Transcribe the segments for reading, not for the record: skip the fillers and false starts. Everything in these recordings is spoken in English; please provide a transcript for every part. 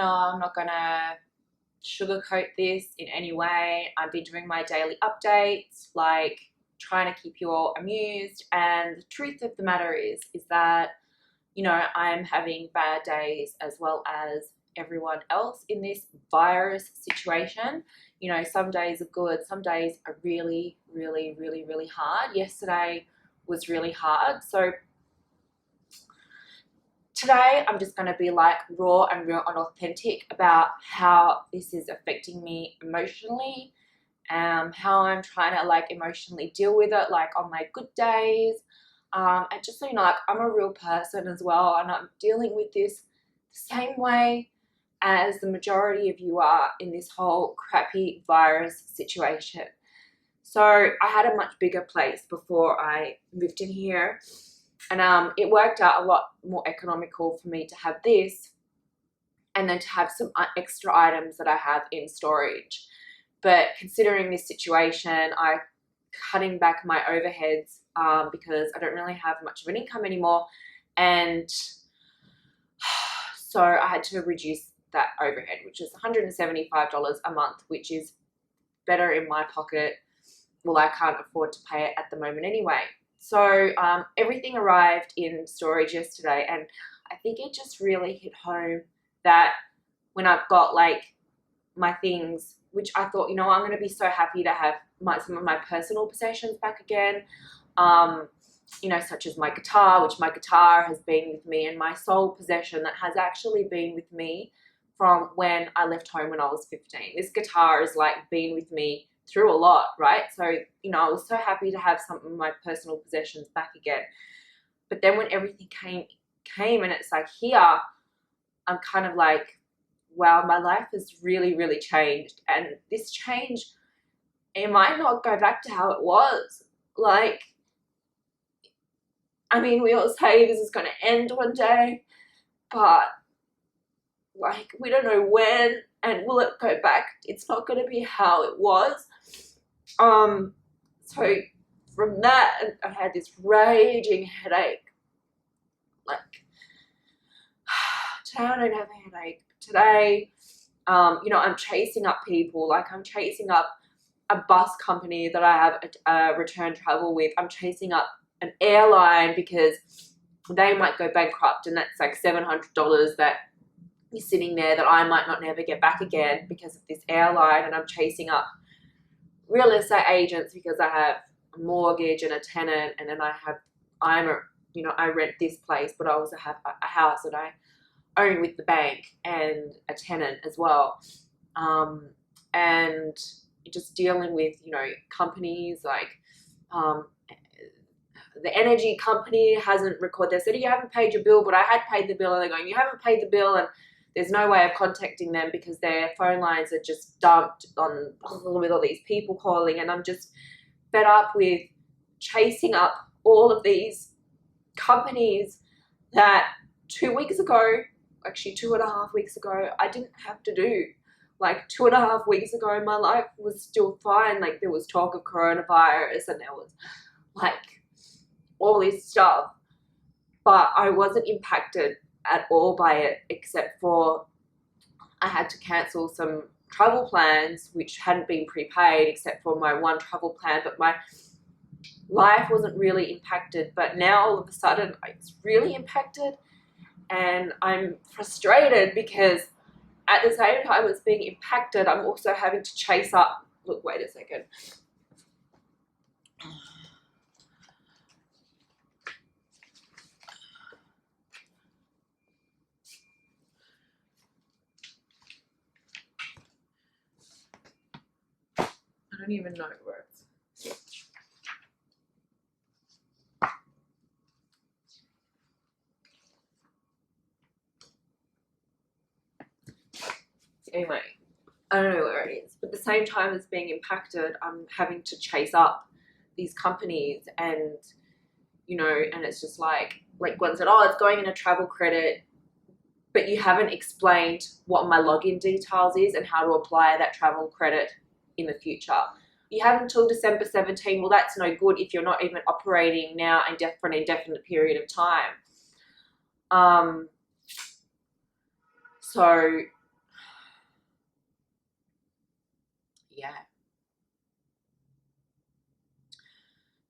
I'm not gonna sugarcoat this in any way. I've been doing my daily updates, like trying to keep you all amused, and the truth of the matter is that, you know, I'm having bad days as well as everyone else in this virus situation. You know, some days are good, some days are really, really, really, really hard. Yesterday was really hard. So today I'm just going to be like raw and real and authentic about how this is affecting me emotionally, how I'm trying to like emotionally deal with it, like on my good days. And just so you know, like I'm a real person as well, and I'm dealing with this the same way as the majority of you are in this whole crappy virus situation. So I had a much bigger place before I moved in here, and it worked out a lot more economical for me to have this and then to have some extra items that I have in storage. But considering this situation, I'm cutting back my overheads because I don't really have much of an income anymore, and so I had to reduce that overhead, which is $175 a month, which is better in my pocket. Well, I can't afford to pay it at the moment anyway. So everything arrived in storage yesterday, and I think it just really hit home that when I've got like my things, which I thought, you know, I'm going to be so happy to have some of my personal possessions back again, you know, such as my guitar, which my guitar has been with me, and my sole possession that has actually been with me from when I left home when I was 15. This guitar has like been with me through a lot, right? So, you know, I was so happy to have some of my personal possessions back again. But then when everything came and it's like here, I'm kind of like, wow, my life has really, really changed. And this change, it might not go back to how it was. Like, I mean, we all say this is going to end one day, but like, we don't know when, and will it go back? It's not going to be how it was. So from that, I had this raging headache. Like, today I don't have a headache. Today, you know, I'm chasing up people. Like, I'm chasing up a bus company that I have a return travel with. I'm chasing up an airline because they might go bankrupt, and that's like $700 that is sitting there that I might not never get back again because of this airline. And I'm chasing up real estate agents because I have a mortgage and a tenant, and then you know, I rent this place, but I also have a house that I own with the bank and a tenant as well. And just dealing with, you know, companies like the energy company hasn't recorded. They said, you haven't paid your bill, but I had paid the bill, and they're going, you haven't paid the bill, and there's no way of contacting them because their phone lines are just dumped on with all these people calling. And I'm just fed up with chasing up all of these companies that 2 weeks ago, actually 2.5 weeks ago, I didn't have to do. Like 2.5 weeks ago, my life was still fine. Like, there was talk of coronavirus and there was like all this stuff, but I wasn't impacted at all by it, except for I had to cancel some travel plans which hadn't been prepaid, except for my one travel plan. But my life wasn't really impacted, but now all of a sudden it's really impacted, and I'm frustrated because at the same time as being impacted, I'm also having to chase up. Look, wait a second. I don't even know where it's. Anyway, I don't know where it is, but at the same time as being impacted, I'm having to chase up these companies, and, you know, and it's just like one said, oh, it's going in a travel credit, but you haven't explained what my login details is and how to apply that travel credit in the future. You have until December 17. Well, that's no good if you're not even operating now for an indefinite period of time. So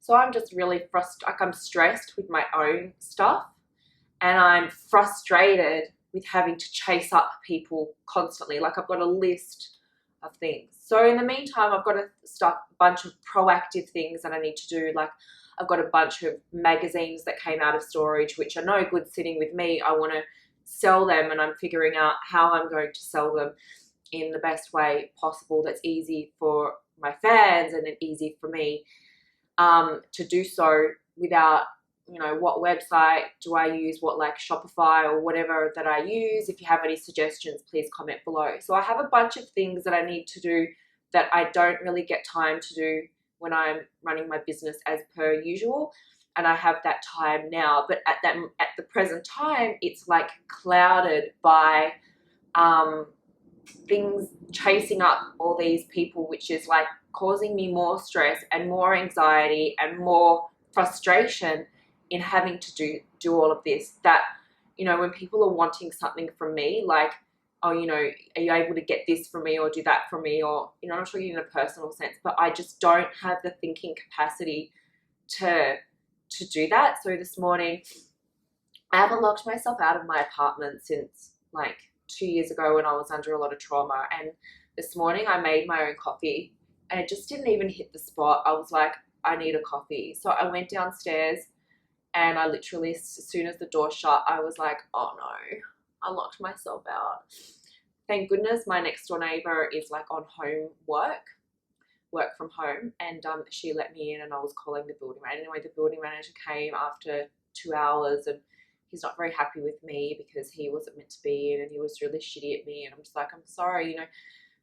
So I'm just really I'm stressed with my own stuff, and I'm frustrated with having to chase up people constantly. Like I've got a list of things. So in the meantime, I've got a bunch of proactive things that I need to do. Like I've got a bunch of magazines that came out of storage, which are no good sitting with me. I want to sell them, and I'm figuring out how I'm going to sell them in the best way possible that's easy for my fans and then easy for me to do so without, you know, what website do I use, what like Shopify or whatever that I use. If you have any suggestions, please comment below. So I have a bunch of things that I need to do that I don't really get time to do when I'm running my business as per usual. And I have that time now, but at the present time, it's like clouded by things chasing up all these people, which is like causing me more stress and more anxiety and more frustration in having to do all of this. That, you know, when people are wanting something from me, like, oh, you know, are you able to get this for me or do that for me, or, you know, I'm not talking in a personal sense, but I just don't have the thinking capacity to do that. So this morning, I haven't locked myself out of my apartment since like 2 years ago when I was under a lot of trauma. And this morning I made my own coffee and it just didn't even hit the spot. I was like, I need a coffee. So I went downstairs and I literally, as soon as the door shut, I was like, oh no, I locked myself out. Thank goodness my next door neighbor is like on work from home, and she let me in, and I was calling the building manager. Anyway, the building manager came after 2 hours, and he's not very happy with me because he wasn't meant to be in, and he was really shitty at me. And I'm just like, I'm sorry, you know,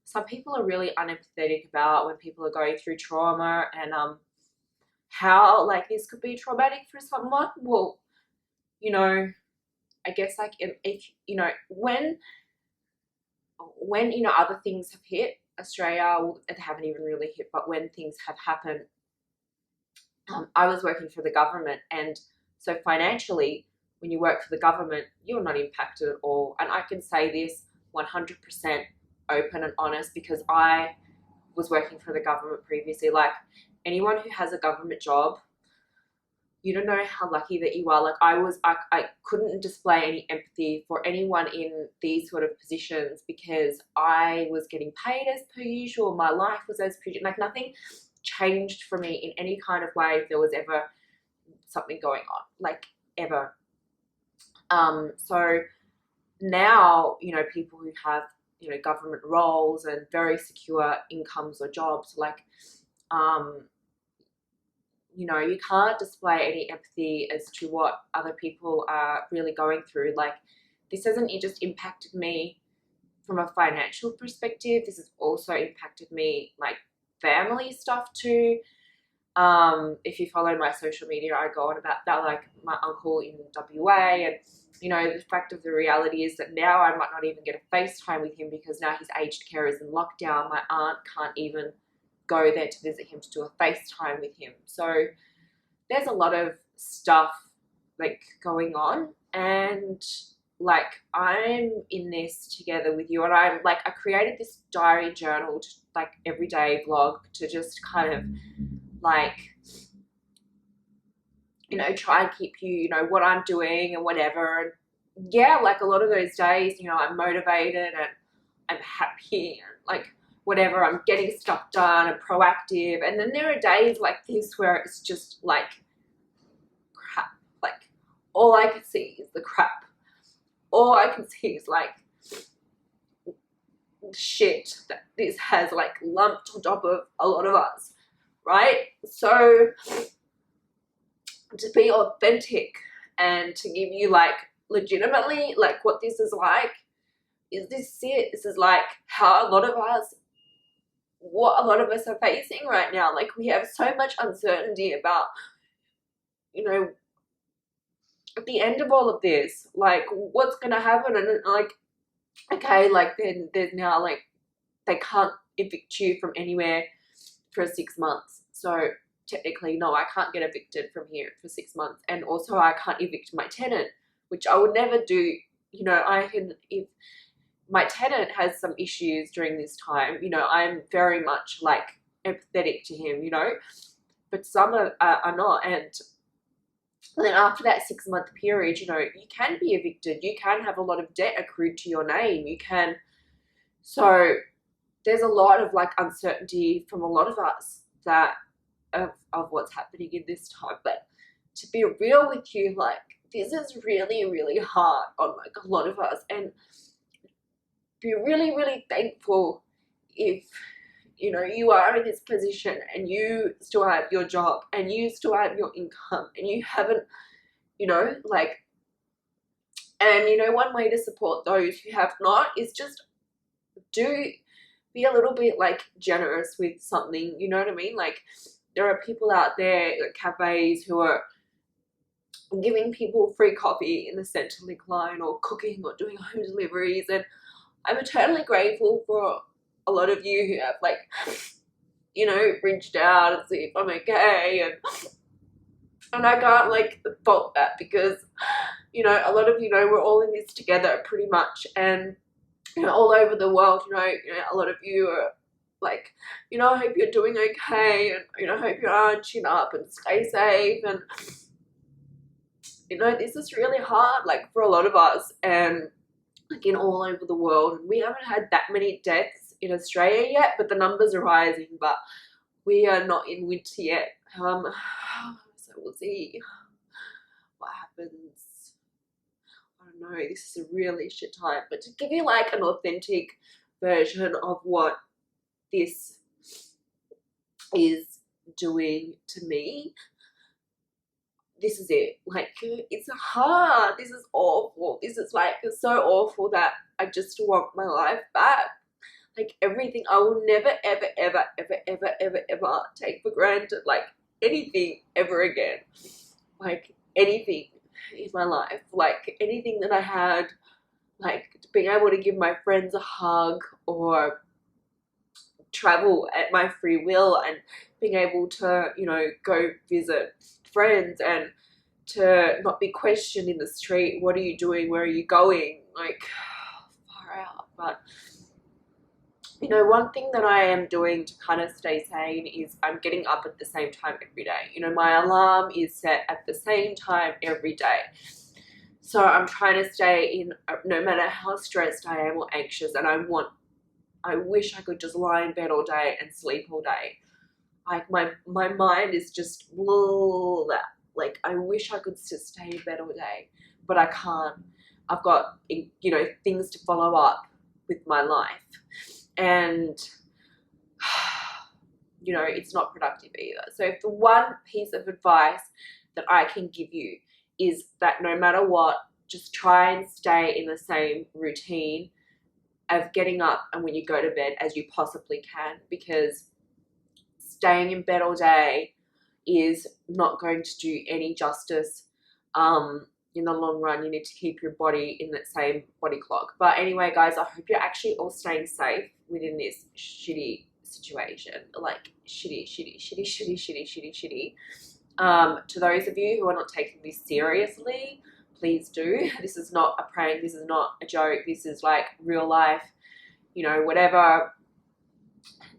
some people are really unempathetic about when people are going through trauma, and how like this could be traumatic for someone. Well, you know, I guess like if you know, when you know, other things have hit Australia, well, they haven't even really hit, but when things have happened, I was working for the government, and so financially, when you work for the government, you're not impacted at all. And I can say this 100% open and honest because I was working for the government previously. Like anyone who has a government job, you don't know how lucky that you are. Like I couldn't display any empathy for anyone in these sort of positions because I was getting paid as per usual. My life was as per usual. Like nothing changed for me in any kind of way if there was ever something going on, like ever. So now, you know, people who have, you know, government roles and very secure incomes or jobs, like, you know, you can't display any empathy as to what other people are really going through. Like this hasn't just impacted me from a financial perspective. This has also impacted me like family stuff too. If you follow my social media, I go on about that, like my uncle in WA, and you know, the fact of the reality is that now I might not even get a FaceTime with him because now his aged care is in lockdown. My aunt can't even go there to visit him to do a FaceTime with him. So there's a lot of stuff like going on, and like I'm in this together with you, and I'm like, I created this diary journal to like everyday vlog to just kind of like, you know, try and keep you know, what I'm doing and whatever. And yeah, like a lot of those days, you know, I'm motivated and I'm happy and like whatever, I'm getting stuff done and proactive. And then there are days like this where it's just like crap. Like all I can see is the crap. All I can see is like shit that this has like lumped on top of a lot of us, right? So to be authentic and to give you like legitimately like what this is like, is this it? This is like how a lot of us, what a lot of us are facing right now. Like we have so much uncertainty about, you know, at the end of all of this, like what's gonna happen. And like, okay, like then there's now like they can't evict you from anywhere for 6 months. So technically, no, I can't get evicted from here for 6 months. And also I can't evict my tenant, which I would never do. You know, I can, if my tenant has some issues during this time, you know, I'm very much like empathetic to him, you know, but some are not. And then after that 6-month period, you know, you can be evicted. You can have a lot of debt accrued to your name. You can. So there's a lot of like uncertainty from a lot of us that of what's happening in this time. But to be real with you, like, this is really, really hard on like a lot of us, and be really, really thankful if, you know, you are in this position and you still have your job and you still have your income and you haven't, you know, like, and, you know, one way to support those who have not is just be a little bit like generous with something, you know what I mean? Like, there are people out there at cafes who are giving people free coffee in the Centrelink line, or cooking, or doing home deliveries, and I'm eternally grateful for a lot of you who have, like, you know, reached out and see if I'm okay, and I can't like fault that, because, you know, a lot of you know we're all in this together pretty much, and, you know, all over the world, you know, a lot of you are like, you know, I hope you're doing okay, and, you know, I hope you are, chin up and stay safe, and, you know, this is really hard, like, for a lot of us, and like in all over the world. We haven't had that many deaths in Australia yet, but the numbers are rising, but we are not in winter yet. So we'll see what happens. I don't know, this is a really shit time, but to give you like an authentic version of what this is doing to me, this is it. Like, it's hard. This is awful. This is like, it's so awful that I just want my life back. Like, everything, I will never, ever, ever, ever, ever, ever, ever take for granted, like, anything ever again. Like, anything in my life. Like, anything that I had, like, being able to give my friends a hug, or travel at my free will, and being able to, you know, go visit friends, and to not be questioned in the street, what are you doing, where are you going, like, far out. But, you know, one thing that I am doing to kind of stay sane is I'm getting up at the same time every day. You know, my alarm is set at the same time every day, so I'm trying to stay in, no matter how stressed I am or anxious, and I wish I could just lie in bed all day and sleep all day. Like, my mind is just that. Like, I wish I could just stay in bed all day, but I can't. I've got, you know, things to follow up with my life, and, you know, it's not productive either. So if the one piece of advice that I can give you is that no matter what, just try and stay in the same routine of getting up and when you go to bed as you possibly can, because staying in bed all day is not going to do any justice in the long run. You need to keep your body in that same body clock. But anyway, guys, I hope you're actually all staying safe within this shitty situation. Like, shitty. To those of you who are not taking this seriously, please do. This is not a prank. This is not a joke. This is like real life, you know, whatever.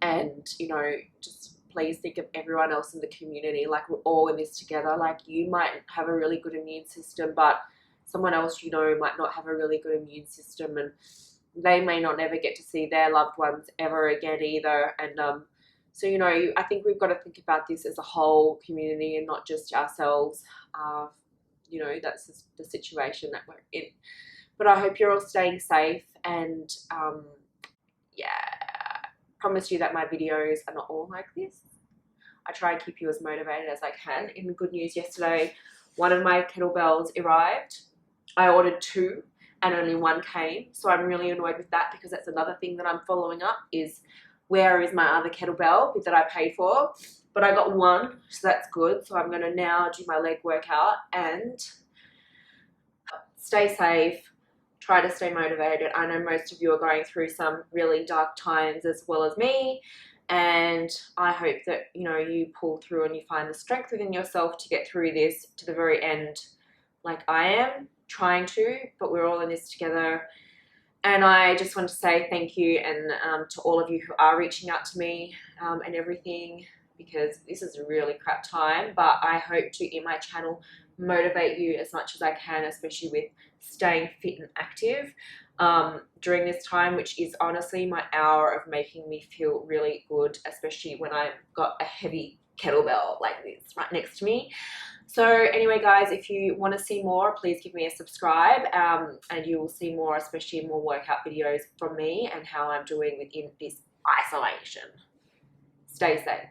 And, you know, just please think of everyone else in the community. Like, we're all in this together. Like, you might have a really good immune system, but someone else you know might not have a really good immune system, and they may not ever get to see their loved ones ever again either. And so, you know, I think we've got to think about this as a whole community and not just ourselves. You know, that's just the situation that we're in. But I hope you're all staying safe, and yeah, promise you that my videos are not all like this. I try and keep you as motivated as I can. In good news, yesterday, one of my kettlebells arrived. I ordered 2 and only 1 came. So I'm really annoyed with that, because that's another thing that I'm following up is, where is my other kettlebell that I paid for? But I got 1, so that's good. So I'm going to now do my leg workout and stay safe. Try to stay motivated. I know most of you are going through some really dark times as well as me, and I hope that, you know, you pull through and you find the strength within yourself to get through this to the very end, like I am trying to. But we're all in this together, and I just want to say thank you, and to all of you who are reaching out to me and everything. because this is a really crap time. But I hope to, in my channel, motivate you as much as I can, especially with staying fit and active during this time, which is honestly my hour of making me feel really good, especially when I've got a heavy kettlebell like this right next to me. So anyway, guys, if you want to see more, please give me a subscribe, and you will see more, especially more workout videos from me and how I'm doing within this isolation. Stay safe.